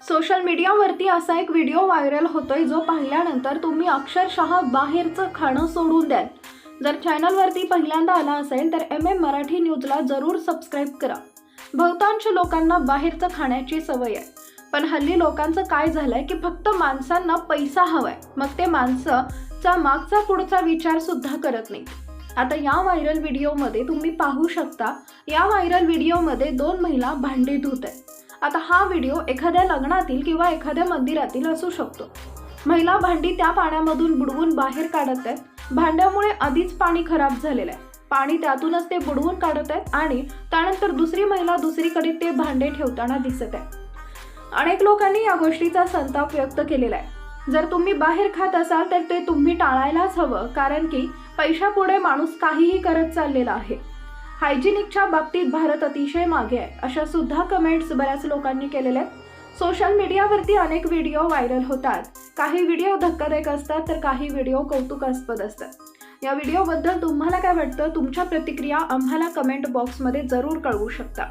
Social मीडियावरती असा एक व्हिडिओ व्हायरल होतोय जो पाहिल्यानंतर तुम्ही अक्षरशः बाहेरचं खाणं सोडून द्याल। जर चॅनलवरती पहिल्यांदा आला असेल तर MM मराठी न्यूजला जरूर सबस्क्राईब करा। बहुतांश लोकांना बाहेरचं खाण्याची सवय आहे, पण हल्ली लोकांचं काय झालंय की फक्त माणसांना पैसा हवाय, मग ते माणसाचा मागचा पुढचा विचार सुद्धा करत नाही। आता या व्हायरल व्हिडिओमध्ये तुम्ही पाहू शकता, या व्हायरल व्हिडिओमध्ये 2 महिला भांडी धुत आहेत। आता हा व्हिडिओ एखाद्या लग्नातील किंवा एखाद्या मंदिरातील असू शकतो। महिला भांडी त्या पाण्यामधून बुडवून बाहेर काढत आहेत। भांड्यामुळे आधीच पाणी खराब झालेलं आहे, पाणी त्यातूनच ते बुडवून काढत आहेत आणि त्यानंतर दुसरी महिला दुसरीकडे ते भांडे ठेवताना दिसत आहे। अनेक लोकांनी या गोष्टीचा संताप व्यक्त केलेला आहे। जर तुम्ही बाहेर खात असाल तर ते तुम्ही टाळायलाच हवं, कारण की पैशापुढे माणूस काहीही करत चाललेला आहे। हायजिनिकच्या बाबतीत भारत अतिशय मागे आहे, अशा सुद्धा कमेंट्स बऱ्याच लोकांनी केलेल्या आहेत। सोशल मीडियावरती अनेक व्हिडिओ व्हायरल होतात। काही व्हिडिओ धक्कादायक असतात तर काही व्हिडिओ कौतुकास्पद असतात। या व्हिडिओबद्दल तुम्हाला काय वाटतं? तुमच्या प्रतिक्रिया आम्हाला कमेंट बॉक्समध्ये जरूर कळवू शकता।